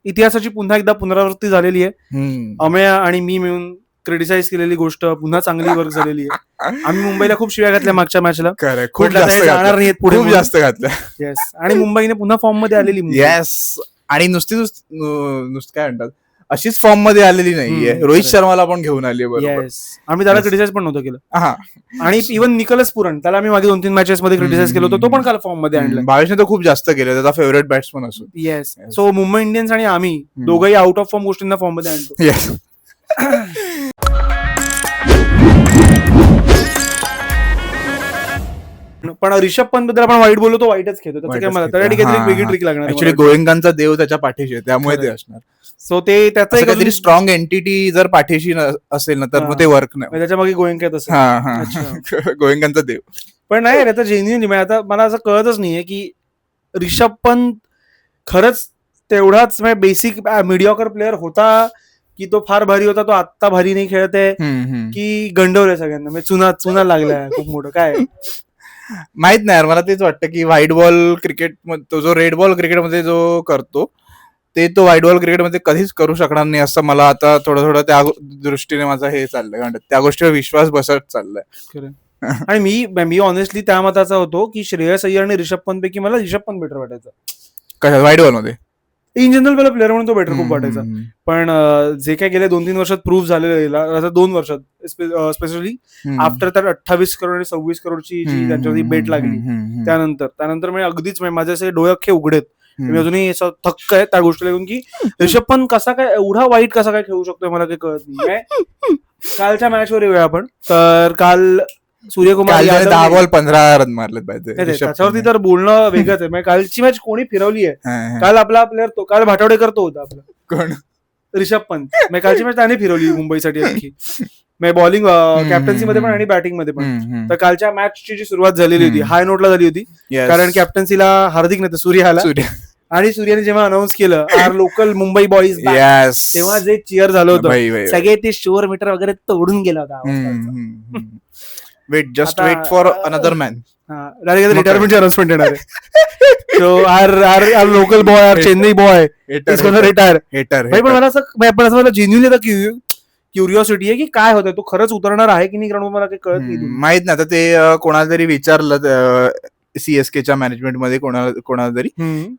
इतिहासाची पुन्हा एकदा पुनरावृत्ती झालेली आहे. हम्म. अमेय आणि मी मिळून क्रिटिसाइज केलेली गोष्ट पुन्हा चांगली वर्क झालेली आहे. आम्ही मुंबईला खूप शिव्या घातल्या मागच्या मॅचला, Correct. खूप म्हटलं आता हे जास्त जाणार घातल्या. नाहीत पुढे खूप म्हणून. जास्त घातल्या. येस, आणि मुंबईने पुन्हा फॉर्म मध्ये आलेली मुंबई. येस, आणि नुसतं काय म्हणतात, अशीच फॉर्म मध्ये आलेली नाहीये. हम्म, रोहित खरंय. शर्माला पण घेऊन आली बरोबर. येस, आम्ही त्याला Yes. क्रिटिसाइज पण नव्हतं केलं. हा. आणि इव्हन निकलस पुरण, त्याला आम्ही मागे 2-3 मॅचेस मध्ये क्रिटिसाइज केलं होतं, तो पण काल फॉर्म मध्ये आणलाय. भावेशने तर खूप जास्त केलं, त्याचा फेवरेट बॅट्समन असून. Yes, Yes. So Mumbai Indians आणि आम्ही दोघंही आउट ऑफ फॉर्म गोष्टींना फॉर्म मध्ये आणतो. येस. पण रिषभ पंत बद्दल आपण वाईट बोललो, तो वाईटच खेळतो, त्याचं काय मला त्यासाठी काहीतरी वेगळी ट्रिक लागणार. ऍक्च्युली गोयंकांचा देव त्याच्या पाठीशी आहे, त्यामुळे ते खरंय. असणार. सो ते त्याचं असं एक काहीतरी अजून- स्ट्रॉंग एंटिटी जर पाठीशी असेल ना, तर हा. मग ते वर्क नाही. त्याच्या मागे गोयंका येत असेल. हा. अच्छा. गोयंकांचा देव. पण नाही रे, आता जेन्युअनली आता मला असं कळतच नाहीये की रिषभ पंत खरंच तेवढाच बेसिक मीडिओकर प्लेअर होता की तो फार भारी होता, तो आत्ता भारी नाही खेळत आहे की गंडवलंय सगळ्यांना, म्हणजे चुना लागलाय खूप मोठं काय. माहित नाही यार, मला तेच वाटतं की व्हाईट बॉल क्रिकेट, तो जो रेड बॉल क्रिकेटमध्ये जो करतो ते तो व्हाईट बॉल क्रिकेटमध्ये कधीच करू शकणार नाही, असं मला आता थोडं थोडं त्या दृष्टीने माझं हे चाललंय, कारण त्या गोष्टीवर विश्वास बसत चाललाय. खरं. आणि मी ऑनेस्टली त्या मताचा होतो की श्रेयस अय्यर आणि रिषभ पंत पैकी मला रिषभ पंत बेटर वाटायचा. कशात? व्हाईट बॉल मध्ये इन जनरल मला प्लेअर म्हणून तो बेटर खूप वाटायचा. पण जे काय गेले 2-3 वर्षात प्रूव्ह झालेलं, 2 वर्षात स्पेशली आफ्टर तर 28 करोड आणि 26 करोडची जी त्यांच्यावरती बेट लागली, त्यानंतर म्हणजे अगदीच माझे असे डोळे अख्खे उघडेत. मी अजूनही असं थक्क आहे त्या गोष्टीला घेऊन की रिषभ पंत कसा काय एवढा वाईट कसा काय खेळू शकतोय, मला काही कळत नाही. कालच्या मॅचवर येऊया आपण. तर काल सूर्यकुमार 10 बॉल 15 रन मारलेत पाहिजे त्याच्यावरती तर बोलणं वेगळंच आहे. म्हणजे कालची मॅच कोणी फिरवली आहे? काल आपला प्लेअर तो, काल भाटवडेकर तो होता आपला, कोण? रिषभ पंत. म्हणजे कालची मॅच त्याने फिरवली मुंबईसाठी अख्खी, बॉलिंग कॅप्टन्सी मध्ये पण आणि बॅटिंग मध्ये पण. तर कालच्या मॅचची जी सुरुवात झालेली होती हाय नोटला झाली होती, कारण कॅप्टन्सीला हार्दिक नाही तर सूर्य आला. आणि सूर्याने जेव्हा अनाऊन्स केलं आर लोकल मुंबई बॉईज, तेव्हा जे चिअर झालं होतं, सगळे ते शोर मीटर वगैरे तोडून गेला होता. Wait just wait for another man. रिटायरमेंटची अनाउन्समेंट येणार आहे. So our local boy, our Chennai boy is gonna retire. पण मला असं जेन्युअली क्युरिओसिटी आहे की काय होतंय, तो खरंच उतरणार आहे की नाही, कारण मला काही कळत नाही. माहित नाही, आता ते कोणाला तरी विचारलं सीएसकेच्या मॅनेजमेंट मध्ये कोणाला तरी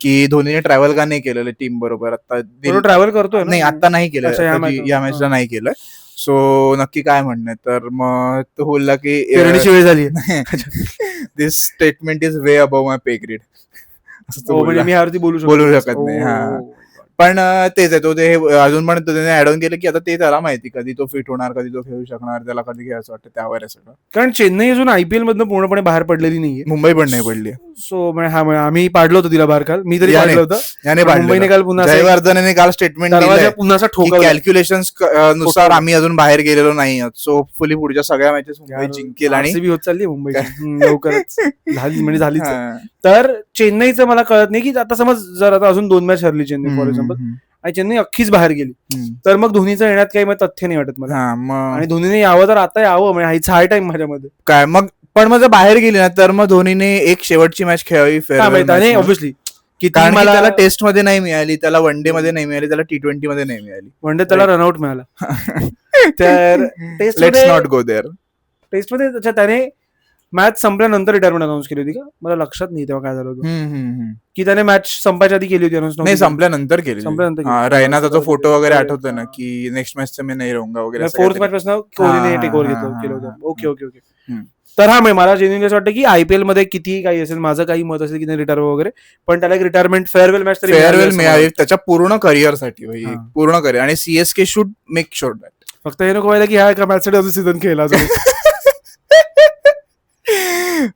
की धोनीने ट्रॅव्हल का नाही केलेलं टीम बरोबर. आता ट्रॅव्हल करतोय नाही, आता नाही केलं, या मॅचला नाही केलं. सो नक्की काय म्हणणं, तर मग तो बोलला की वेळ झाली, this statement is way above my pay grade, म्हणजे मी यावरती बोलू शकत नाही. हा, पण तेच आहे, तो ते अजून पण त्याने ऍड ऑन केलं की आता ते त्याला माहिती कधी तो फिट होणार, कधी तो खेळू शकणार, त्याला कधी घ्यायचं वाटतं त्यावर आहे सगळं. कारण चेन्नई अजून आयपीएल मधनं पूर्णपणे बाहेर पडलेली नाहीये, मुंबई पण नाही पडली. सो आम्ही पाडलो होतो तिला बाहेर काल, मी तरी पाडलं होतं. मुंबईने काल पुन्हा जयवर्धनने काल स्टेटमेंट दिलं पुन्हा ठोकलं, कॅल्क्युलेशन्स नुसार आम्ही अजून बाहेर गेलेलो नाही आहोत, सो होपफुली पुढच्या सगळ्या मॅचेस मुंबई जिंकेल आणि होत चालली मुंबई लवकरच झालीच. तर चेन्नईचं मला कळत नाही की आता समज जर आता अजून 2 मॅच हरली चेन्नई फॉर एक्झाम्पल आणि चेन्नई अख्खीच बाहेर गेली, तर मग धोनीचं येण्यात काही तथ्य नाही वाटत मला. आणि धोनीने यावं तर आता यावं, म्हणजे हाय टाइम माझ्यामध्ये काय मग. पण मग जर बाहेर गेली ना तर मग धोनीने एक शेवटची मॅच खेळावी ऑब्व्हियसली, की त्याला टेस्ट मध्ये नाही मिळाली, त्याला वन डे मध्ये नाही मिळाली, त्याला T20 मध्ये नाही मिळाली. वन डे त्याला रनआउट मिळाला. तर let's not go there. Test मध्ये त्याने मॅच संपल्यानंतर रिटायरमेंट अनाऊन्स केली होती का, मला लक्षात नाही तेव्हा काय झालं होतं, की त्याने मॅच संपायच्या आधी केली होती अनाऊन्स? नाही, संपल्यानंतर केली. रैनाचा तो फोटो वगैरे आठवतोय ना की नेक्स्ट मॅच मी नाही राहूंगा वगैरे, 4th मॅच पासून कोहलीने टेक ओव्हर केलं होतं. ओके. तर मला जेन्युइनली असं वाटतं की आयपीएल मध्ये किती काही असेल, माझं काही मत असेल की नाही रिटायर वगैरे, पण त्याला एक रिटायरमेंट फेअरवेल मॅच मिळावी त्याच्या पूर्ण करिअर साठी, पूर्ण करिअर. आणि CSK should make sure that. फक्त हे नको व्हायला की ह्या एका मॅच साठी अजून सीझन खेळला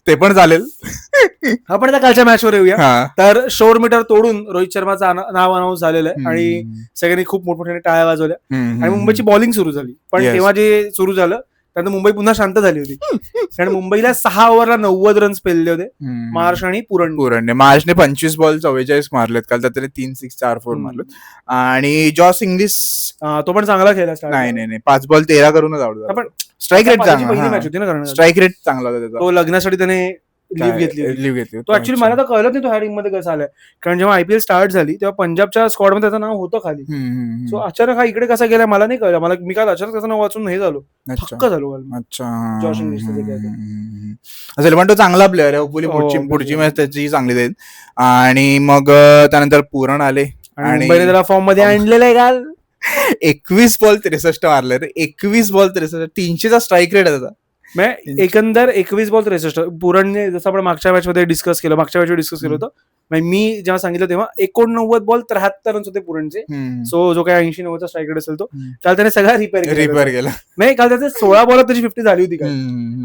ते पण चालेल. आपण त्या कालच्या मॅचवर येऊया. तर शोर मीटर तोडून रोहित शर्माचं नाव अनाऊन्स झालेलं आहे आणि सगळ्यांनी खूप मोठमोठ्याने टाळ्या वाजवल्या आणि मुंबईची बॉलिंग सुरू झाली. पण तेव्हा जे सुरू झालं त्यानंतर मुंबई पुन्हा शांत झाली होती, कारण मुंबईला 6 ओव्हरला 90 रन्स पेलले होते मार्श आणि पुरण. मार्शने 25 बॉल 44 मारलेत काल, त्यातले 3 6 4 4 मारलेत. आणि जॉस इंग्लिश तो पण चांगला खेळला. नाही 5 बॉल 13 करूनच आउट झाला. स्ट्राईक रेट चांगला होता त्याचा. तो लग्नासाठी त्याने लीव्ह घेतली होती. लीव्ह घेतली तो ऍक्च्युली मला तर कळलं नाही तो ह्या टीम मध्ये कसा आलाय, कारण जेव्हा IPL स्टार्ट झाली तेव्हा पंजाबच्या स्क्वॉड मध्ये त्याचं नाव होतं खाली. सो अचानक हा इकडे कसा गेला मला नाही कळलं. मी काल अचानक त्याचं नाव वाचून हे झालो, थक्क झालो काल. अच्छा जॉश इंग्लिशचं जे काय ते. असेल पण तो चांगला प्लेअर आहे. होपफुली पुढची मॅच त्याची चांगली जाईल. आणि मग त्यानंतर पुरण आले आणि मुंबईने त्याला फॉर्म मध्ये आणलेलं आहे काल. 21 बॉल 63 मारले रे. 21 बॉल 63, 300चा स्ट्राईक रेट आहे त्याचा. एकंदर 21 बॉल 63. पुरणने जसं आपण मागच्या मॅच मध्ये डिस्कस केलं होतं, मी जेव्हा सांगितलं तेव्हा 89 बॉल 73 रन्स होते पुरणचे. सो जो काही 80-90चा स्ट्राईक रेट असेल तो काल त्याने सगळा रिपेअर केला. नाही काल त्याचे 16 बॉलात त्याची 50 झाली होती काल.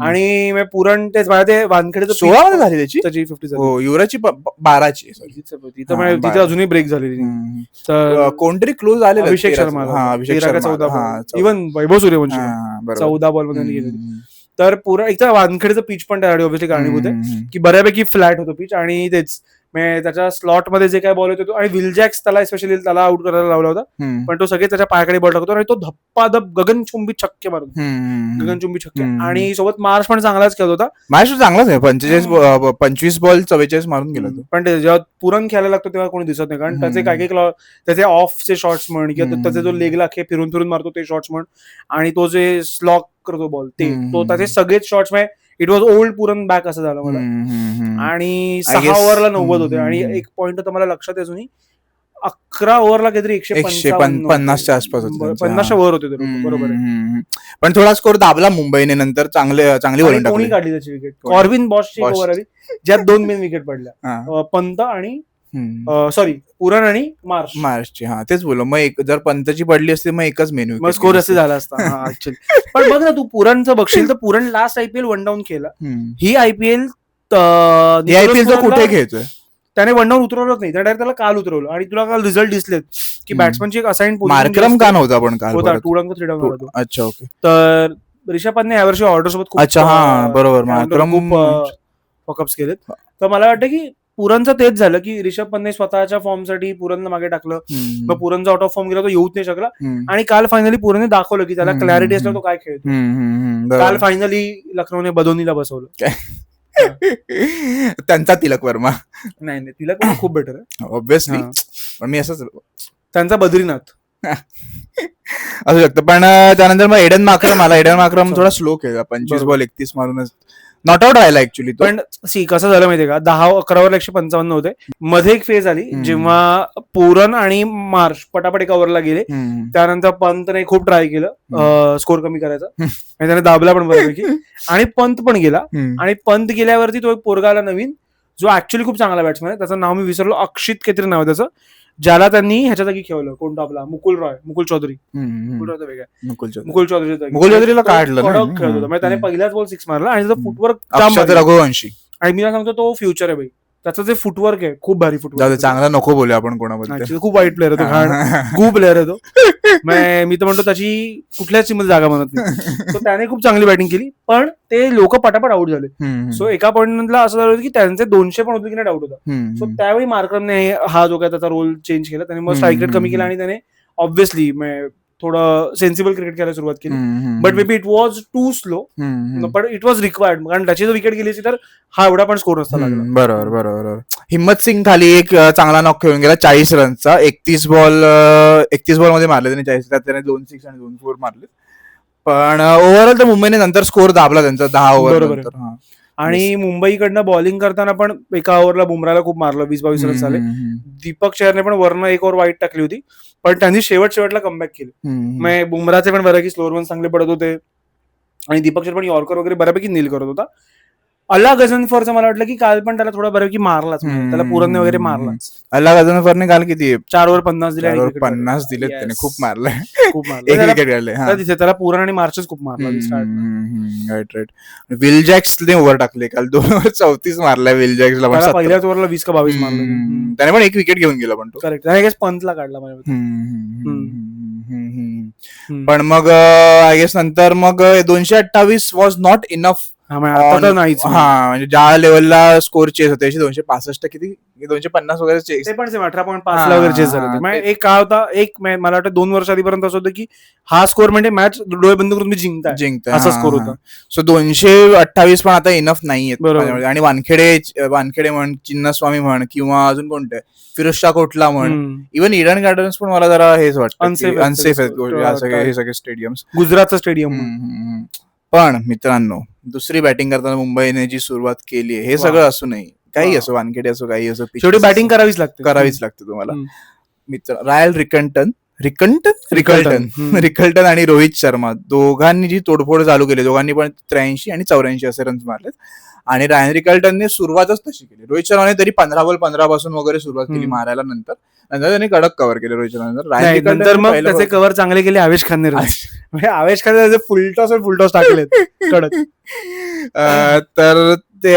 आणि पुरण तेच ते वानखेडेचं 16 मध्ये झाली त्याची 50 झाली. युवराची 12ची तिथे अजूनही ब्रेक झालेली. तर कोणतरी क्लोज आले. अभिषेक शर्मा 14 इव्हन वैभव सूर्यवंशी 14 बॉल मध्ये गेले. तर पुरण एक तर वानखेडेचं पिच पण त्यासाठी ऑब्व्हियसली कारणीभूत आहे की बऱ्यापैकी फ्लॅट होतो पिच. आणि तेच त्याच्या स्लॉट मध्ये जे काय बॉल होतो आणि विल जॅक्स त्याला स्पेशली त्याला आउट करायला लावला होता, पण तो सगळे त्याच्या पायाकडे बॉल टाकतो आणि तो धप्पाधप गगनचुंबी छक्के मारतो. गगनचुंबी छक्के. आणि सोबत मार्श पण चांगलाच खेळत होता. मार्श चांगलाच आहे. 25 बॉल 44 मारून गेला तो. पण जेव्हा पुरण खेळायला लागतो तेव्हा कोणी दिसत नाही, कारण त्याचे काही त्याचे ऑफचे शॉट्स म्हण किंवा त्याचे जो लेगला फिरून फिरून मारतो ते शॉट्स म्हण, आणि तो जे स्लॉक करतो बॉल तो त्याचे सगळेच शॉट्स इट वॉज ओल्ड पुरण बॅक असं झालं मला. आणि 6 ओव्हरला 90 होते. आणि एक पॉइंट होता मला लक्षात अजूनही, 11 ओव्हरला काहीतरी 150च्या आसपास 50च्या वर होते बरोबर आहे. पण थोडा स्कोर दाबला मुंबईने नंतर. चांगली वरून कोणी काढली त्याची विकेट? कॉर्विन बॉशची ओव्हर आली ज्यात 2 मेन विकेट पडल्या, पंत आणि पुरण आणि मार्शची. हा तेच बोललो. मग जर पंतची पडली असते मग एकच मेन विकेट, मग स्कोर असे झाला असता ऍक्च्युअली. पण बघ ना तू पुरणचं बघशील तर पुरण लास्ट IPL 1 डाऊन केला. ही IPL तो कुठे खेळतोय? त्याने 1 डाऊन उतरवलंच नाही, त्या डायरेक्ट त्याला काल उतरवलं. आणि तुला काल रिझल्ट दिसलेत की बॅट्समनची एक असाईन मार्क्रम का नव्हता पण काल होता, 2 डाऊन 3 डाऊन होता. अच्छा ओके. तर रिषभ पंतने यावर्षी ऑर्डर सोबत खूप बरोबर मार्क्रम फॉकअप्स केलेत. तर मला वाटतं की पुरणचं तेच झालं की रिषभ पंतने स्वतःच्या फॉर्म साठी पुरणला मागे टाकलं. मग पुरणचा आउट ऑफ फॉर्म गेला, तो येऊच नाही शकला. आणि काल फायनली पुरणने दाखवलं की त्याला क्लॅरिटी असला तो काय खेळतो. काल फायनली लखनौने बदोनीला बसवलं. त्यांचा तिलक वर्मा नाही तिलक वर्मा खूप बेटर आहे ऑब्व्हियसली. पण मी असंच त्यांचा बद्रीनाथ असू शकतं. पण त्यानंतर मग एडन माक्रम थोडा स्लो खेळला. 25 बॉल 31 मारूनच नॉट आउट राहिला ऍक्च्युली. पण कसं झालं माहितीये का, 10-11 155 होते. मध्ये एक फेज आली जेव्हा पुरण आणि मार्श पटापट एका ओव्हरला गेले. त्यानंतर पंतने खूप ट्राय केलं स्कोर कमी करायचा आणि त्याने दाबला पण बऱ्यापैकी. आणि पंत पण गेला. आणि पंत गेल्यावरती तो एक पोरगा आला नवीन, जो ऍक्च्युअली खूप चांगला बॅट्समॅन आहे. त्याचं नाव मी विसरलो, अक्षित काहीतरी नाव त्याचं, ज्याला त्यांनी ह्याच्या जागी खेळलं. कोणता आपला मुकुल चौधरी चौधरीला काढलं खेळत होता. त्याने पहिल्याच बॉल 6 मारला. आणि त्याचा फुटवर्क रघुवंशी. आणि मी सांगतो तो फ्युचर आहे भाई. त्याचं जे फुटवर्क आहे खूप भारी फुटवर्क. चांगला नको बोलू आपण कोणाबद्दल. खूप वाईट प्लेअर आहे तो, खूप प्लेअर आहे तो. मी तर म्हणतो त्याची कुठल्याच टीममध्ये जागा म्हणत नाही. त्याने खूप चांगली बॅटिंग केली, पण ते लोक पटापट आउट झाले. सो एका पॉईंट असं झालं होतं की त्यांचे 200 पण होते की नाही डाऊट होता. सो त्यावेळी मार्करने हा जो काय त्याचा रोल चेंज केला. त्याने मग स्ट्राईक रेट कमी केला आणि त्याने ऑब्व्हियसली थोडं सेन्सिबल क्रिकेट खेळायला सुरुवात केली. But maybe it was too slow, but it was required. कारण त्याची जर विकेट गेली तर हा एवढा पण स्कोर नसता लागला. बरोबर. हिम्मत सिंग खाली एक चांगला नॉक खेळून गेला 40 रनचा. 31 बॉल मध्ये मारले त्याने 40. त्यात त्याने 2 6 आणि 2 4 मारले. पण ओव्हरऑल तर मुंबईने नंतर स्कोर दाबला त्यांचा 10 ओव्हर. आणि मुंबईकडनं बॉलिंग करताना पण एका ओव्हरला बुमराला खूप मारलं, 20-22 रन झाले. दीपक चहरने पण वरनं एक ओव्हर वाईट टाकली होती, पण त्यांनी शेवटला कमबॅक केली. बुमराचे पण बऱ्यापैकी स्लोअर रन चांगले पडत होते आणि दीपक चहर पण यॉर्कर वगैरे बऱ्यापैकी नील करत होता. अल्ला गझनफरचं मला वाटलं की काल पण त्याला थोडा बऱ्यापैकी मारलाच, त्याला पुरणने वगैरे मारलाच. अल्ला गझनफरने काल किती 4 ओव्हर 50 दिले. 50 दिले त्याने. खूप मारलाय. एक विकेट काढले तिथे. त्याला पुरण आणि मार्चच खूप मारला. राईट. विल जॅक्सने ओव्हर टाकले काल. 2 ओव्हर 34 मारलाय विल जॅक्सला. पहिल्याच ओव्हरला 20 का 22 मारलं त्याने. पण एक विकेट घेऊन गेला. पण तो करेक्ट. त्याने पंतला काढला. पण मग आय गेस नंतर मग 228 वॉज नॉट इनफ हा, म्हणजे आता तर नाहीच. म्हणजे ज्या लेवलला स्कोर चेस होते 265 किती 250 वगैरे चेस, ते पण 18.5 ला वगैरे चेस झाले. म्हणजे एक काय होता, एक मला वाटतं 2 वर्ष आधीपर्यंत असं होतं की हा स्कोर म्हणजे मॅच डोळे बंद करून तुम्ही जिंकताय असा स्कोर होता. सो 228 पण आता इनफ नाहीये. बरोबर. आणि वानखेडे म्हण, चिन्नस्वामी म्हण, किंवा अजून कोणते फिरोजशाह कोटला म्हण, इव्हन ईडन गार्डन्स पण मला जरा हेच वाटतं अनसेफ आहेत हे सगळे स्टेडियम्स. गुजरातचं स्टेडियम. पण मित्रांनो, दुसरी बॅटिंग करताना मुंबईने जी सुरुवात केली आहे, हे सगळं असू नये, काही असो, वानखेडे असो, काही असो, शेवटी बॅटिंग करावीच लागते तुम्हाला. मित्र रायल रिकल्टन आणि रोहित शर्मा दोघांनी जी तोडफोड चालू केली, दोघांनी पण 83 आणि 84 असे रन्स मारलेत. आणि रायन रिकल्टनने सुरुवातच तशी केली. रोहित शर्माने तरी 15 बॉल 15 पासून वगैरे सुरुवात केली मारायला. नंतर त्यांनी कडक कव्हर केलं रोहित शर्मा. नंतर मग त्याचे कव्हर चांगले केले आवेश खानने. आवेश खानने फुलटॉस टाकले कडक. तर ते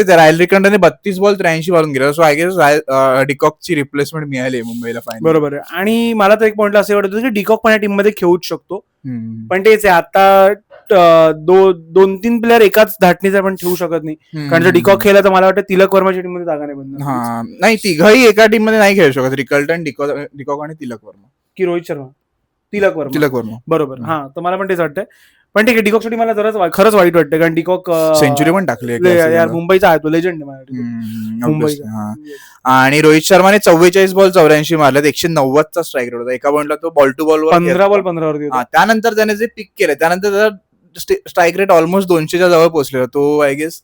रायल रिकल्टनने 32 बॉल 83 मारून गेला. सो आय गेस डिकॉकची रिप्लेसमेंट मिळाली मुंबईला फायनल. बरोबर आहे. आणि मला तर एक पॉइंटला असं वाटतं की डिकॉक पण या टीम मध्ये खेळूच शकतो. पण तेच आहे, आता 2-3 प्लेअर एकाच धाटणीचा पण ठेवू शकत नाही. कारण जर डिकॉक खेळला तर मला वाटतं तिलक वर्माच्या टीम मध्ये जागा नाही बनणार. नाही, तिघही एका टीम मध्ये नाही खेळू शकत. रिकल्टन, डिकॉक आणि तिलक वर्मा. की रोहित शर्मा, तिलक वर्मा. बरोबर. हा, तर मला पण तेच वाटतंय. पण ठीक आहे, डिकॉकसाठी मला जरा खरंच वाईट वाटतं, कारण डिकॉक सेंचुरी पण टाकली यार, मुंबईचा आहे तो, लेजंड आहे मुंबईचा. आणि रोहित शर्माने 44 बॉल 84 मारलेत, 190चा स्ट्राईक रेट होता. एका पॉइंटला तो बॉल टू बॉल 15 बॉल 15 वरती. त्यानंतर त्याने जे पिक केलं, त्यानंतर स्ट्राईक रेट ऑलमोस्ट 200च्या जवळ पोहोचलेला. तो आय गेस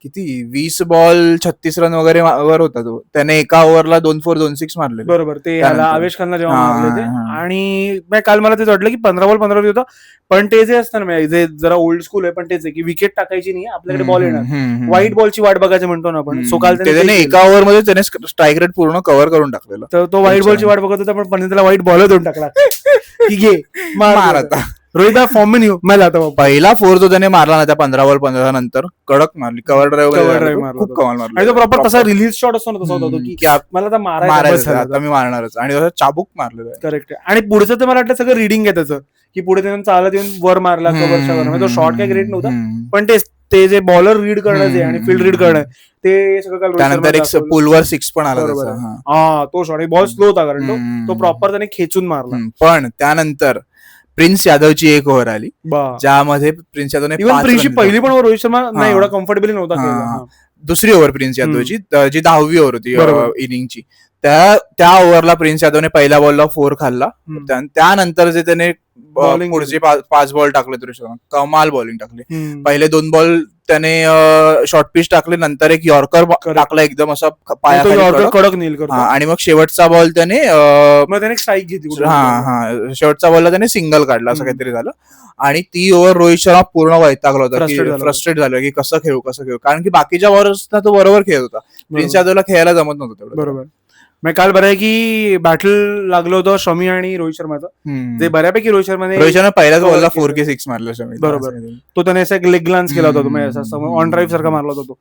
किती 20 बॉल 36 रन वगैरे वर होता तो. त्याने एका ओव्हरला 2-4 2-6 मारले. बरोबर. ते आवेश खानला जेव्हा मारले ते. आणि काल मला तेच वाटलं की 15 बॉल 15 होता. पण ते जे असतं ना, जे जरा ओल्ड स्कूल आहे, पण तेच आहे की विकेट टाकायची नाही, आपल्याकडे बॉल येणार, व्हाईट बॉलची वाट बघायची म्हणतो ना आपण. सो काल त्याने एका ओव्हर मध्ये त्याने स्ट्राईक रेट पूर्ण कव्हर करून टाकलेला. तर तो व्हाईट बॉलची वाट बघत होता, पण त्याला व्हाईट बॉल देऊन टाकला की घे मार आता. रोहित फॉर्म में मला आता पहिला फोर जो त्याने मारला ना त्या 15 बॉल 15 नंतर कडक मारली, कव्हर ड्राईव्ह खूप कमाल मारला. आणि तो प्रॉपर तसा रिलीज शॉट असतो ना, तसा होता तो की मला आता मारायचं, आता मी मारणारच. आणि चाबूक मारलेलं. करेक्ट. आणि पुढचं तर मला वाटतं सगळं रिडिंग आहे त्याचं, की पुढे त्यानं चालत येऊन वर मारला कव्हरच्या. तो शॉट काय ग्रेट नव्हता, पण ते जे बॉलर रीड करणं आणि फील्ड रीड करणं ते सगळं. त्यानंतर एक पुलवर 6 पण आला. हा, तो शॉट बॉल स्लो होता, कारण तो प्रॉपर त्याने खेचून मारला. पण त्यानंतर प्रिन्स यादवची एक ओव्हर आली, ज्यामध्ये प्रिन्स यादवने प्रिन्सची पहिली पण रोहित शर्मा नाही एवढा कम्फर्टेबली नव्हता. दुसरी ओव्हर प्रिन्स यादवची, जी 10वी ओव्हर होती इनिंगची, त्या ओव्हरला प्रिन्स यादवने पहिल्या बॉलला 4 खाल्ला. त्यानंतर जे त्याने पुढचे 5 बॉल टाकले तरी कमाल बॉलिंग टाकली. पहिले 2 बॉल त्याने शॉर्ट पिच टाकले, नंतर एक यॉर्कर टाकला एकदम असा पायाखाली कडक नील करतो. आणि मग शेवटचा बॉल त्याने स्ट्राईक घेतली. शेवटचा बॉलला त्याने सिंगल काढला, असं काहीतरी झालं. आणि ती ओव्हर रोहित शर्मा पूर्ण वैतागला होता, फ्रस्ट्रेट झालं की कसं खेळू. कारण की बाकीच्या बॉलर्सना तो बरोबर खेळत होता, प्रिन्स यादवला खेळायला जमत नव्हतं तेवढं. बरोबर. मग काल बरं आहे की बॅटल लागलं होतं शमी आणि रोहित शर्माचं, जे बऱ्यापैकी रोहित शर्मा पहिल्याच बॉलला 4K6 मारलं शमी. बरोबर. तो त्याने असा एक लेग ग्लान्स केला होता, ऑन ड्राईव्ह सारखा मारला होता तो.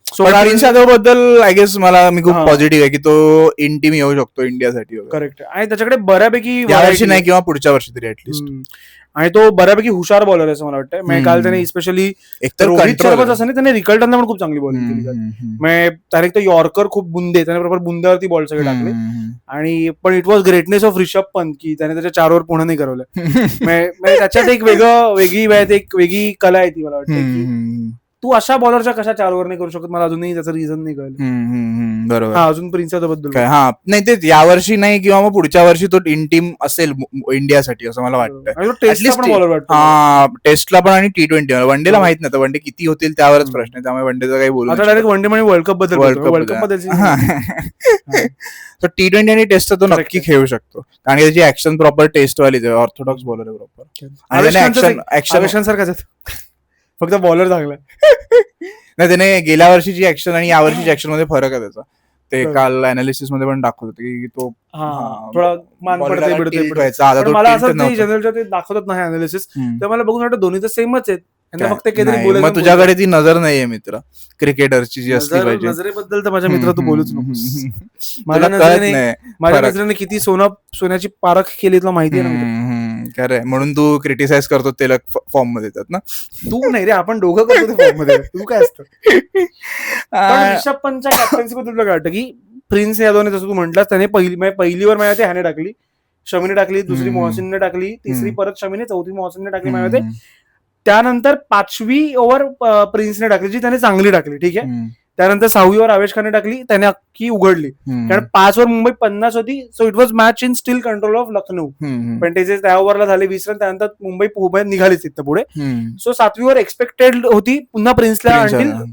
सो प्रिन्स यादव बद्दल आय गेस मी खूप पॉझिटिव्ह आहे की तो इन टीम येऊ शकतो इंडियासाठी. करेक्ट. आणि त्याच्याकडे बऱ्यापैकी यावर्षी नाही किंवा पुढच्या वर्षी तरी ऍटलिस्ट. आणि तो बऱ्यापैकी हुशार बॉलर आहे असं मला वाटतं. म्हणजे काल त्याने स्पेशली रोहित शर्माच असं नाही, त्याने रिकल्टनला पण खूप चांगली बॉलिंग केली. म्हणजे डायरेक्ट तो यॉर्कर खूप बुंदे, त्याने बरोबर बुंद्यावरती बॉल सगळे टाकले. आणि पण it was greatness of Rishabh Pant की त्याने त्याच्या 4 ओव्हर पूर्ण नाही करवलं. त्याच्यात एक वेगळी कला आहे ती, मला वाटतं. तू अशा बॉलरच्या कशा 4 ओव्हर नाही करू शकत, मला अजूनही त्याचं रिझन नाही कळलं. बरोबर. अजून प्रिन्स यादव बद्दल नाही, तेच यावर्षी नाही किंवा मग पुढच्या वर्षी तो इन टीम असेल इंडियासाठी असं मला वाटतं. टेस्टला पण आणि T20 वनडेला माहित नाही, वनडे किती होतील त्यावरच प्रश्न आहे. त्यामुळे वनडेचा काही बोलू डायरेक्ट वनडे म्हणजे वर्ल्ड कप बद्दल. T20 आणि टेस्ट तो नक्की खेळू शकतो, कारण की त्याची ऍक्शन प्रॉपर टेस्ट वाली ऑर्थोडॉक्स बॉलर आहे प्रॉपर. आणि ऍक्शन सारखाच फक्त बॉलर चांगला नाही. त्याने गेल्या वर्षीची ऍक्शन आणि या वर्षीची ऍक्शन मध्ये फरक आहे त्याचा. ते काल अनालिसिस मध्ये पण दाखवत होते की तो थोडा मान पडते. मला असं जनरलच्या ते दाखवतात नाही अनालिसिस, तर मला बघून वाटतं दोन्ही तर सेमच आहेत. फक्त मग तुझ्याकडे ती नजर नाहीये मित्र क्रिकेटरची जी असली पाहिजे. नजरेबद्दल तर माझ्या मित्र तू बोलूच नको. माझ्या नजरेने किती सोन्याची पारख केली तुला माहिती आहे ना. खरंय, म्हणून तू क्रिटिसाइज करतो तिलक फॉर्म मध्ये येतात ना. तू नाही रे, आपण दोघं करतो फॉर्म मध्ये. तू काय असतं. पण रिषभ पंतच्या कॅप्टन्सी बद्दल तुला काय वाटतं की प्रिन्स यादवने जसं तू म्हटलास त्याने पहिलीवर माझ्या ह्याने टाकली, शमीने टाकली, दुसरी मोहसिनने टाकली, तिसरी परत शमीने, चौथी मोहसिनने टाकली माझ्या. त्यानंतर 5वी ओव्हर प्रिन्सने टाकली जी त्याने चांगली टाकली, ठीक आहे. त्यानंतर 6वी ओव्हर आवेश खानने टाकली, त्याने अख्खी उघडली. कारण 5 ओव्हर मुंबई 50 होती, so it was match in steel control of Lucknow. पण ते जे त्या ओव्हरला झाले 20 रन, त्यानंतर मुंबई निघालीच तिथं पुढे. सो 7वी ओव्हर एक्सपेक्टेड होती पुन्हा प्रिन्सला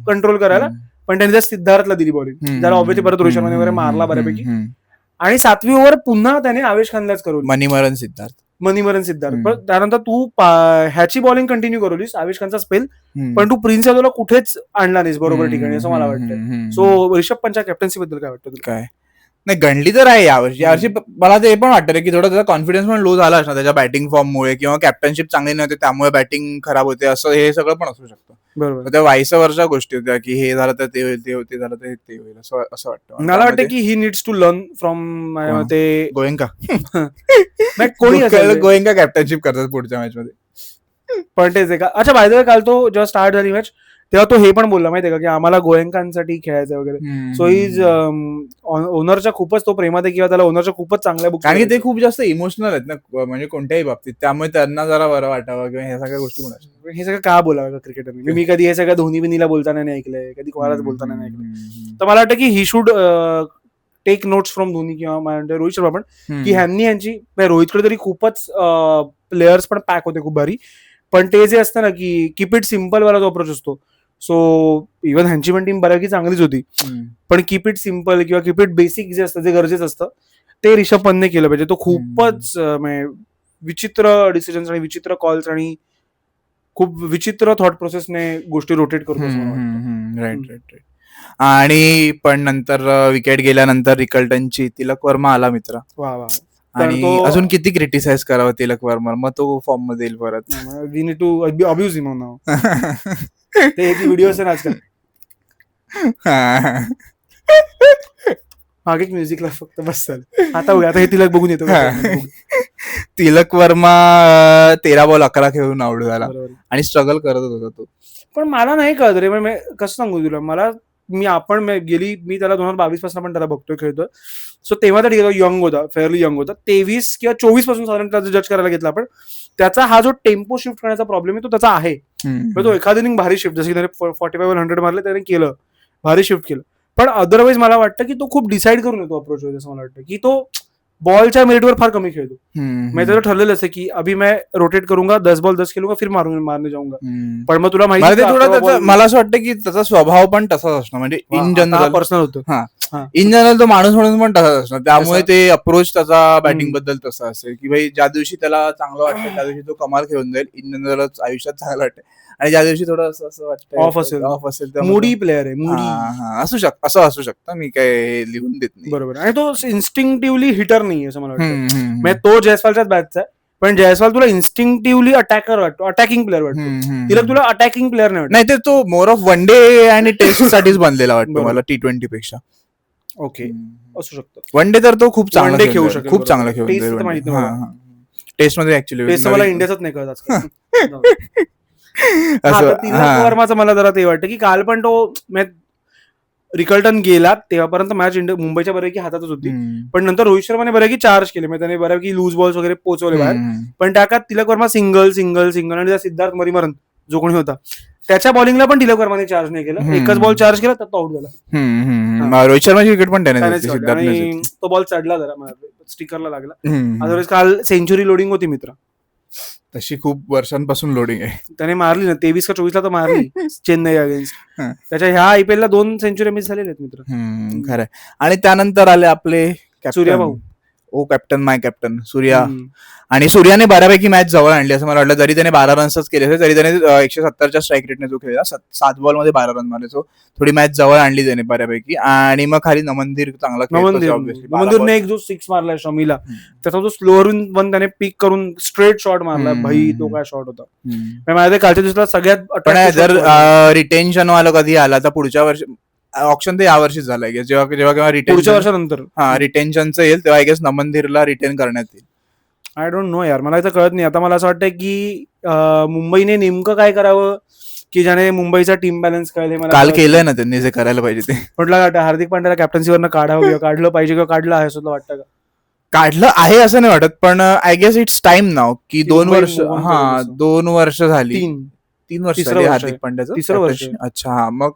कंट्रोल करायला, पण त्यांनी सिद्धार्थला दिली बॉलिंग, ज्याला ऑब्व्हियसली परत रोहित शर्माने वगैरे मारला बऱ्यापैकी. आणि 7वी ओव्हर पुन्हा त्याने आवेश खानलाच करून मणिमरन सिद्धार्थ. पण त्यानंतर तू ह्याची बॉलिंग कंटिन्यू करवलीस, आवेश खानचा स्पेल, पण तू प्रिन्स यादवला कुठेच आणला नाहीस बरोबर ठिकाणी, असं मला वाटतं. सो रिषभ पंतच्या कॅप्टन्सी बद्दल काय वाटतं तुला? काय नाही, गणली तर आहे यावर्षी मला ते पण वाटतं की थोडा त्याचा कॉन्फिडन्स पण लो झाला असणार त्याच्या बॅटिंग फॉर्ममुळे, किंवा कॅप्टन्शिप चांगली नव्हती त्यामुळे बॅटिंग खराब होते, असं हे सगळं पण असू शकतं. बरोबर. त्या वाईस वर्षा गोष्टी होत्या की हे झालं तर ते होईल, ते होते झालं तर ते होईल, असं वाटतं मला वाटतं की he needs to learn from ते गोयंका. कोणी गोयंका कॅप्टनशिप करतात पुढच्या मॅच मध्ये. पण तेच आहे का. अच्छा, बाय द वे काल तो जेव्हा स्टार्ट झाली मॅच तेव्हा तो हे पण बोलला माहितीये का की आम्हाला गोयंकांसाठी खेळायचं वगैरे. सो इज ओनरच्या खूपच तो प्रेमात आहे, किंवा त्याला ओनरच्या खूपच चांगल्या बुक, कारण की ते खूप जास्त इमोशनल आहेत ना, म्हणजे कोणत्याही बाबतीत, त्यामुळे त्यांना जरा बरं वाटावं किंवा ह्या सगळ्या गोष्टी पण. हे सगळं का बोलावं का क्रिकेटरने. मी कधी हे सगळं धोनी बिनीला बोलताना नाही ऐकलंय, कधी कोणालाच बोलताना नाही ऐकलंय. तर मला वाटतं की he should take notes from Dhoni किंवा रोहित शर्मा पण, की ह्यांनी यांची, रोहितकडे तरी खूपच प्लेयर्स पण पॅक होते खूप भारी, पण ते जे असतं ना की कीप इट सिम्पल वाला जो अप्रोच असतो. सो इव्हन ह्यांची पण टीम बऱ्यापैकी चांगलीच होती, पण कीप इट सिम्पल किंवा कीप इट बेसिक जे असतं, जे गरजेचं असतं, ते रिषभ पंतने केलं पाहिजे. तो खूपच विचित्र डिसिजन्स आणि विचित्र कॉल्स आणि खूप विचित्र थॉट प्रोसेसने गोष्टी रोटेट करतो. राईट. आणि पण नंतर विकेट गेल्यानंतर रिकल्टनची तिलक वर्मा आला मित्र. वा. आणि अजून किती क्रिटिसाइज करावं तिलक वर्मा, मग तो फॉर्म मध्ये येईल परत. We need to abuse him now. ते व्हिडिओ आहे आजकाल. मागे म्युझिकला फक्त बस आता हे तिलक बघून येतो. तिलक वर्मा 13 बॉल 11 खेळून आउट झाला आणि स्ट्रगल करत होता तो. पण मला नाही कळत रे, मी कसं सांगू तुला, मला मी त्याला 2022 पासून पण त्याला बघतोय खेळतोय. सो तेव्हा तर यंग होता, फेअरली यंग होता. 23 किंवा 24 पासून साधारण जज करायला घेतला आपण, त्याचा हा जो टेम्पो शिफ्ट करण्याचा प्रॉब्लेम आहे तो त्याचा आहे. तो एखादी इनिंग भारी शिफ्ट, जसं की त्याने 45-100 मारले, त्याने केलं भारी शिफ्ट केलं. पण अदरवाईज मला वाटतं की तो खूप डिसाईड करून येतो अप्रोच होते, असं मला वाटतं की तो बॉलच्या मेरिटवर फार कमी खेळतो. मैं त्याचं ठरलेलं असं की अभी मैं रोटेट करूंगा, 10 बॉल 10 खेळूंगा, फिर मारने जाऊंगा. पण मग तुला माहिती मला असं वाटतं की त्याचा स्वभाव पण तसाच असणार, म्हणजे इन जनरल पर्सनल होतं. इन जनरल तो माणूस म्हणून पण तसाच असणार, त्यामुळे ते अप्रोच त्याचा बॅटिंग बद्दल तसा असेल की भाई ज्या दिवशी त्याला चांगलं वाटतं त्या दिवशी तो कमाल खेळून जाईल, इन जनरलच आयुष्यात चांगलं वाटतं, आणि ज्या दिवशी थोडं असं वाटतं ऑफ असेल मूडी प्लेअर आहे, मूडी असं असू शकतं. मी काय लिहून देत नाही. बरोबर. आणि तो इन्स्टिंक्टिव्हली हिटर नाही असं मला वाटतं. तो जयस्वालच्याच बॅचचा आहे, पण जयस्वाल तुला इन्स्टिंक्टिव्हली अटॅकर वाटतो, अटॅकिंग प्लेअर वाटतो. तिला तुला अटॅकिंग प्लेअर नाही वाटत. नाही, ते तो मोर ऑफ वन डे आणि टेस्ट साठीच बनलेला वाटतो मला, T20 पेक्षा. ओके, असू शकतं. वन डे तर तो खूप चांगला खेळू शकतो, खूप चांगला खेळू. टेस्ट मध्ये ऍक्च्युली मला इंडियाच नाही कळत आजकाल. तिलक वर्माचं मला जरा ते वाटतं की काल पण तो रिकल्टन गेला तेव्हापर्यंत मॅच मुंबईच्या बऱ्यापैकी हातातच होती, पण नंतर रोहित शर्माने बऱ्यापैकी चार्ज केले, म्हणजे त्याने बऱ्यापैकी लूज बॉल्स वगैरे पोहोचवले बाहेर. पण त्या काळात तिलक वर्मा सिंगल आणि सिद्धार्थ मरिमरन जो कोणी होता त्याच्या बॉलिंगला पण तिलक वर्माने चार्ज नाही केलं. एकच बॉल चार्ज केला तर तो आउट झाला. रोहित शर्माची विकेट पण त्याने, तो बॉल चढला जरा, स्टिकरला लागला. अदरवाईज काल सेंचुरी लोडिंग होती मित्र, तशी खूप वर्षांपासून लोडिंग आहे. त्याने मारली ना 23 का 24 ला तर मारली चेन्नई अगेन्स्ट. त्याच्या ह्या IPL ला 2 सेंचुरी मिस झालेल्या आहेत मित्र. खरं. आणि त्यानंतर आले आपले सूर्या भाऊ, माय कॅप्टन सूर्या. आणि सूर्याने बऱ्यापैकी मॅच जवळ आणली असं मला वाटलं. जरी त्याने 12 रन्सच केले तरी त्याने 170च्या स्ट्राईक रेटने जो खेळला, 7 बॉल मध्ये 12 रन मारले, सो थोडी मॅच जवळ आणली त्याने बऱ्यापैकी. आणि मग खाली नमनदीर चांगला नमनदीरने एक जो 6 मारलाय शमीला, त्याचा जो स्लोअर वन त्याने पिक करून स्ट्रेट शॉट मारला, भाई तो काय शॉट होता. माझ्या कालच्या दिवसाला सगळ्यात, जर रिटेन्शन वाला कधी आला तर पुढच्या वर्षी ऑप्शन तर यावर्षीच झालंय, जेव्हा रिटेन्शन वर्षानंतर रिटेन्शनचं येईल तेव्हा आय गेस नमनदीरला रिटेन करण्यात येईल. आय डोंट नो यार, मला इथं कळत नाही. आता मला असं वाटतं की मुंबईने नेमकं काय करावं की ज्याने मुंबईचा टीम बॅलन्स कळेल. मला काल केलंय ना त्यांनी जे करायला पाहिजे ते. म्हटलं वाटतं हार्दिक पांड्याला कॅप्टन्सीवरनं काढावं किंवा काढलं पाहिजे किंवा काढलं आहे असं वाटतं का? काढलं आहे असं नाही वाटत, पण आय गेस इट्स टाइम नाव की 2 वर्ष, move on हा करेल असं. 2 वर्ष झाली, 3 वर्ष तिसरं झाली वर्ष हार्दिक आहे. पांड्याचं. तिसरं वर्ष आहे. अच्छा, हा, मग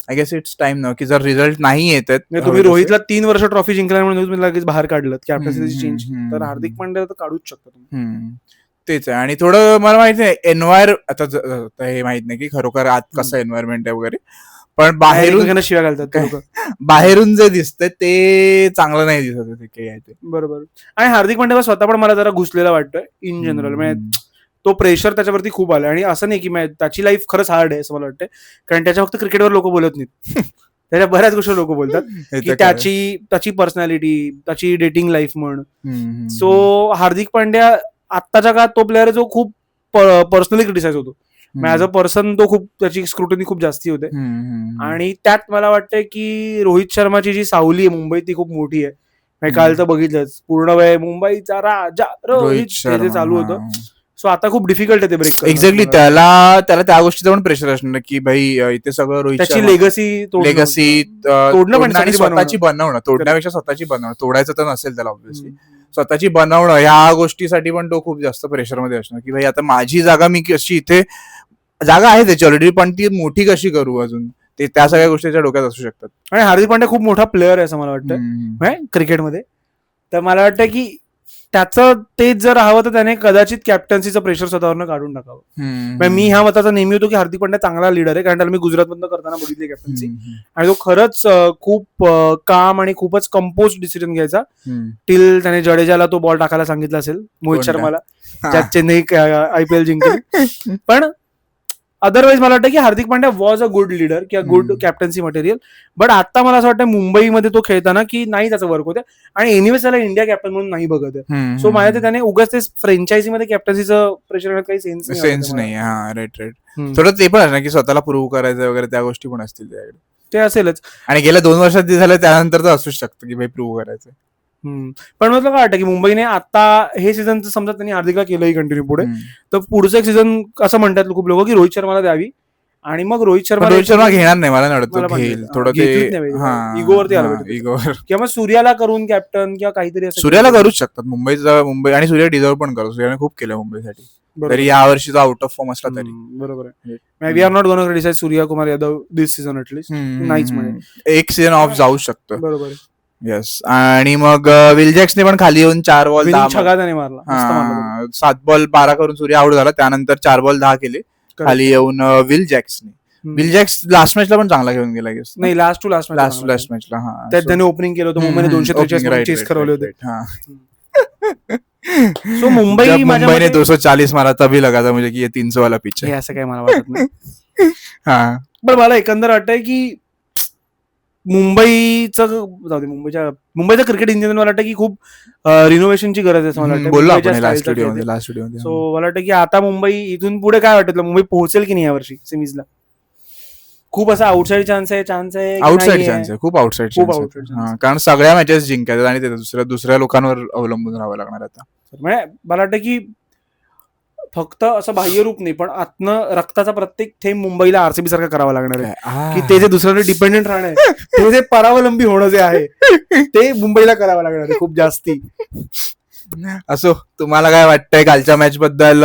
आय गेस इट्स टाइम नाव की जर रिझल्ट नाही येत आहेत, म्हणजे तुम्ही रोहितला 3 वर्ष ट्रॉफी जिंकल्या म्हणून तुम्ही लगेच बाहेर काढलं कॅप्टन्सी चेंज, तर हार्दिक पांड्या तर काढूच शकता तुम्ही. तेच आहे. आणि थोडं मला माहिती नाही आता हे माहित नाही की खरोखर आत कसं एन्व्हायरमेंट आहे वगैरे, पण बाहेरून शिव्या घालतात ते लोकं. बाहेरून जे दिसतंय ते चांगलं नाही दिसत ते काही आहे ते. बरोबर. आणि हार्दिक पांड्या स्वतः पण मला जरा घुसलेला वाटतोय इन जनरल. म्हणजे तो प्रेशर त्याच्यावरती खूप आला आणि असं नाही की त्याची लाईफ खरंच हार्ड आहे असं मला वाटतं, कारण त्याच्या फक्त क्रिकेटवर लोक बोलत नाहीत. त्याच्या बऱ्याच गोष्टी लोक बोलतात की त्याची पर्सनॅलिटी, त्याची डेटिंग लाईफ म्हण. सो हार्दिक पांड्या आत्ताच्या काळात तो प्लेअर जो खूप पर्सनली क्रिटिसाइज होतो. ऍज अ पर्सन तो खूप, त्याची स्क्रुटनी खूप जास्ती होते. आणि त्यात मला वाटतंय की रोहित शर्माची जी सावली आहे मुंबईत ती खूप मोठी आहे. काल तर बघितलंच, पूर्ण वेळ मुंबईचा राजा रोहित जे चालू होतं. सो आता खूप डिफिकल्ट आहे ते ब्रेक. एक्झॅक्टली, त्याला त्या गोष्टीचं पण प्रेशर असणार की भाई इथे सगळं रोहित त्याची लेगसी तोडणं आणि स्वतःची बनवणं, तोडण्यापेक्षा स्वतःची बनवणं. तोडायचं तर नसेल त्याला ऑब्व्हियसली, स्वतःची बनवणं ह्या गोष्टीसाठी पण तो खूप जास्त प्रेशरमध्ये असणार की भाई आता माझी जागा मी कशी, इथे जागा आहे त्याची ऑलरेडी, पण ती मोठी कशी करू अजून, ते त्या सगळ्या गोष्टी त्याच्या डोक्यात असू शकतात. आणि हार्दिक पांड्या खूप मोठा प्लेअर आहे असं मला वाटतं क्रिकेटमध्ये. तर मला वाटतं की त्याचं तेच जर हवं तर त्याने कदाचित कॅप्टन्सीचं प्रेशर स्वतःवरनं काढून टाकावं. मी ह्या मताचा नेहमी होतो की हार्दिक पांड्या चांगला लीडर आहे, कारण त्याला मी गुजरातमधनं करताना बघितली कॅप्टन्सी, आणि तो खरंच खूप काम आणि खूपच कंपोज डिसिजन घ्यायचा. टिल त्याने जडेजाला तो बॉल टाकायला सांगितला असेल, मोहित शर्माला, ज्यात चेन्नई IPL जिंकली. पण अदरवाईज मला वाटतं की Hardik Pandya was a good leader किंवा गुड कॅप्टन्सी मटेरियल. बट आता मला असं वाटतं मुंबईमध्ये तो खेळताना की नाही त्याचं वर्क होतं, आणि एनिवेज त्याला इंडिया कॅप्टन म्हणून नाही बघत आहे. सो माझ्या त्याने उगाच ते फ्रँचायझीमध्ये कॅप्टन्सीचं प्रेशर घेण्यात काही सेन्स नाही. हा, राईट. थोडं ते पण असणार की स्वतःला प्रूव्ह करायचं वगैरे, त्या गोष्टी पण असतील त्याकडे. ते असेलच. आणि गेल्या 2 वर्षात ते झालं, त्यानंतर तर असूच शकतं की भाई प्रूव्ह करायचं. पण मला काय वाटतं की मुंबईने आता हे सीझन समजा त्यांनी हार्दिकला केलंही कंटिन्यू पुढे, तर पुढचं एक सीझन असं म्हणतात खूप लोक की रोहित शर्माला द्यावी, आणि मग रोहित शर्मा घेणार नाही, मला नाही वाटत घेईल. थोडं ते इगोवरती आलं, किंवा मग सूर्याला करून कॅप्टन किंवा काहीतरी असं. सूर्याला करूच शकतात मुंबई, आणि सूर्या डिझर्व पण करतो. सूर्याने खूप केलं मुंबईसाठी, तरी या वर्षी आउट ऑफ फॉर्म असला तरी. बरोबर आहे. We are not gonna criticise Surya Kumar Yadav this season at least. नाहीच म्हणजे एक सीझन ऑफ जाऊ शकतो. बरोबर. येस. आणि मग विल जॅक्सने पण खाली येऊन 4 बॉल 10 मारला, 7 बॉल 12 करून सूर्य आउट झाला. त्यानंतर 4 बॉल 10 केले खाली येऊन विल जॅक्सने. विल जॅक्स लास्ट मॅचला पण चांगला घेऊन गेला. नाही, लास्ट मॅचला त्यात त्याने ओपनिंग केलं होतं. मुंबईने 243 चेस करवले होते. सो मुंबईने 240 मारा तभी लगा था मुझे की ये 300 वाला पिच है, असं काही मला वाटत नाही. पण मला एकंदर वाटतंय की मुंबईचं क्रिकेट इन जनरल मला वाटतं की खूप रिनोव्हेशनची गरज आहे असं मला वाटतं. सो मला वाटतं की आता मुंबई इथून पुढे काय वाटतं, मुंबई पोहोचेल की नाही यावर्षी सेमीजला? खूप असा आउटसाइड चान्स आहे खूप आउटसाइड चान्स, कारण सगळ्या मॅचेस जिंकायचं आणि दुसऱ्या लोकांवर अवलंबून राहावं लागणार आता. म्हणजे मला वाटतं की फक्त असं बाह्य रूप नाही, पण आतनं रक्ताचा प्रत्येक थेंब मुंबईला RCB सारखा करावा लागणार आहे, की ते जे दुसऱ्यावर डिपेंडेंट राहणं आहे, ते जे परावलंबी होणं जे आहे ते मुंबईला करावं लागणार आहे खूप जास्ती. असो, तुम्हाला काय वाटतंय कालच्या मॅच बद्दल,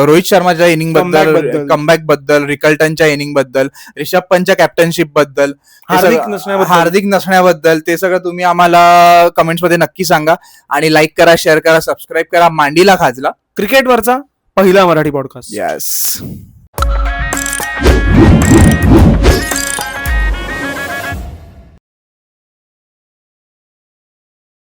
रोहित शर्माच्या इनिंग बद्दल, कमबॅक बद्दल, रिकल्टनच्या इनिंग बद्दल, रिषभ पंतच्या कॅप्टनशिप बद्दल, हार्दिक नसण्याबद्दल, ते सगळं तुम्ही आम्हाला कमेंट्स मध्ये नक्की सांगा. आणि लाईक करा, शेअर करा, सबस्क्राईब करा मांडीला खाजला, क्रिकेटवरचा पहिला मराठी पॉडकास्ट. येस.